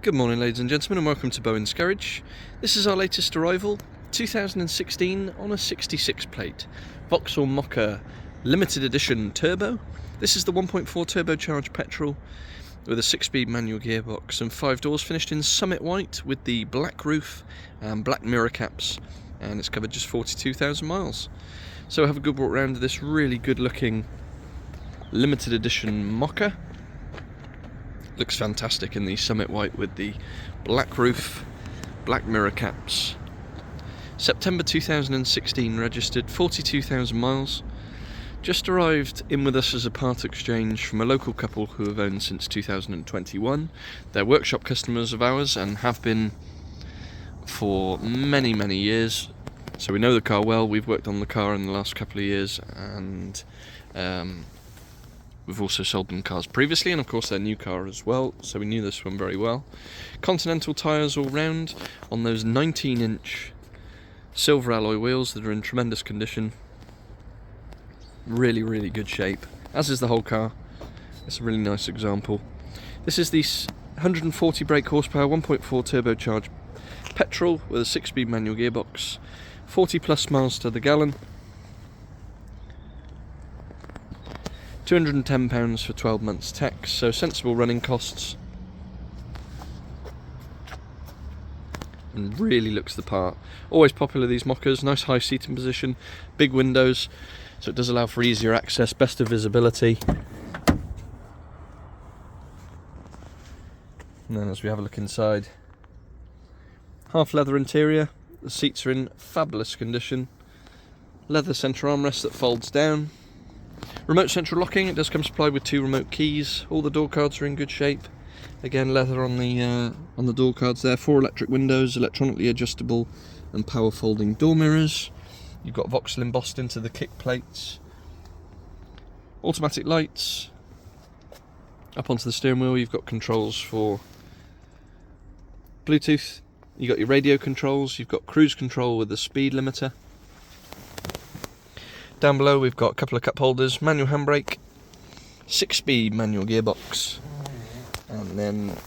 Good morning, ladies and gentlemen, and welcome to Bowen's Garage. This is our latest arrival, 2016 on a 66 plate Vauxhall Mokka limited edition turbo. This is the 1.4 turbocharged petrol with a 6-speed manual gearbox and 5 doors, finished in summit white with the black roof and black mirror caps, and it's covered just 42,000 miles. So have a good walk around this really good looking limited edition Mokka. Looks fantastic in the summit white with the black roof, black mirror caps. September 2016 registered, 42,000 miles. Just arrived in with us as a part exchange from a local couple who have owned since 2021. They're workshop customers of ours and have been for many years. So we know the car well. We've worked on the car in the last couple of years, and we've also sold them cars previously, and of course their new car as well, so we knew this one very well. Continental tyres all round on those 19-inch silver alloy wheels that are in tremendous condition. Really good shape, as is the whole car. It's a really nice example. This is the 140 brake horsepower 1.4 turbocharged petrol with a 6-speed manual gearbox, 40 plus miles to the gallon. £210 for 12 months tax, so sensible running costs, and really looks the part. Always popular, these Mokkas. Nice high seating position, big windows, so it does allow for easier access, best of visibility. And then as we have a look inside, half leather interior, the seats are in fabulous condition, leather centre armrest that folds down. Remote central locking, it does come supplied with 2 remote keys. All the door cards are in good shape. Again, leather on the door cards there. 4 electric windows, electronically adjustable and power folding door mirrors. You've got Vauxhall embossed into the kick plates. Automatic lights. Up onto the steering wheel, you've got controls for Bluetooth. You've got your radio controls. You've got cruise control with the speed limiter. Down below we've got a couple of cup holders, manual handbrake, 6-speed manual gearbox, and then,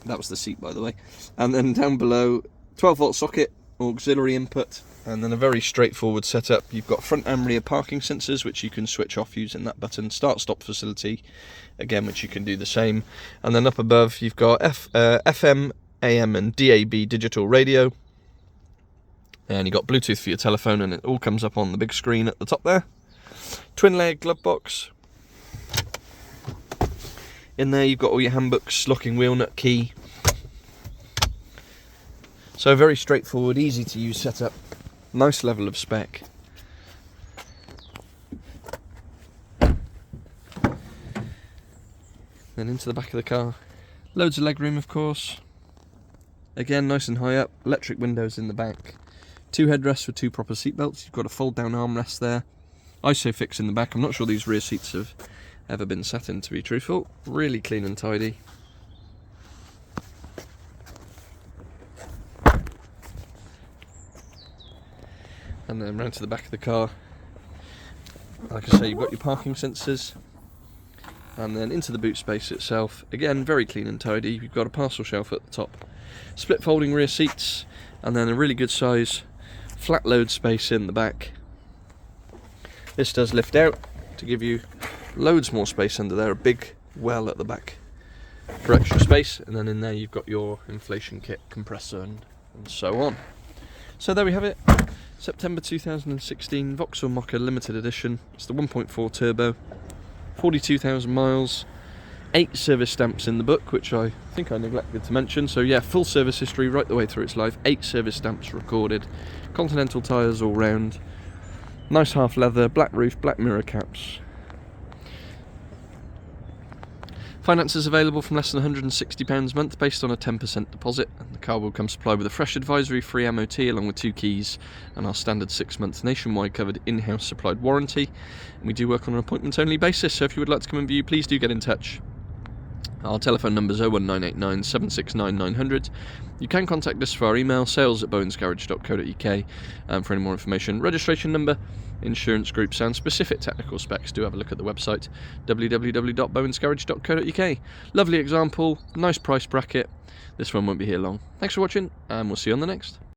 that was the seat by the way, and then down below 12-volt socket, auxiliary input, and then a very straightforward setup. You've got front and rear parking sensors which you can switch off using that button, start-stop facility, again which you can do the same, and then up above you've got FM, AM and DAB digital radio. And you've got Bluetooth for your telephone, and it all comes up on the big screen at the top there. Twin layer glove box. In there you've got all your handbooks, locking wheel nut key. So very straightforward, easy to use setup. Nice level of spec. Then into the back of the car. Loads of legroom of course. Again, nice and high up. Electric windows in the back. 2 headrests with 2 proper seat belts. You've got a fold down armrest there. Isofix in the back. I'm not sure these rear seats have ever been sat in, to be truthful. Really clean and tidy. And then round to the back of the car. Like I say, you've got your parking sensors. And then into the boot space itself. Again, very clean and tidy. You've got a parcel shelf at the top. Split folding rear seats. And then a really good size flat load space in the back. This does lift out to give you loads more space under there, a big well at the back for extra space, and then in there you've got your inflation kit, compressor and so on. So there we have it, September 2016 Vauxhall Mokka limited edition. It's the 1.4 turbo, 42,000 miles, 8 service stamps in the book, which I think I neglected to mention. So yeah, full service history right the way through its life, 8 service stamps recorded, Continental tyres all round, nice half leather, black roof, black mirror caps. Finance is available from less than £160 a month based on a 10% deposit, and the car will come supplied with a fresh advisory free MOT along with 2 keys and our standard 6-month nationwide covered in-house supplied warranty. And we do work on an appointment only basis, so if you would like to come and view, please do get in touch. Our telephone number is 01989 769 900. You can contact us for our email, sales@bowensgarage.co.uk, for any more information. Registration number, insurance group, and specific technical specs. Do have a look at the website, www.bowensgarage.co.uk. Lovely example, nice price bracket. This one won't be here long. Thanks for watching, and we'll see you on the next.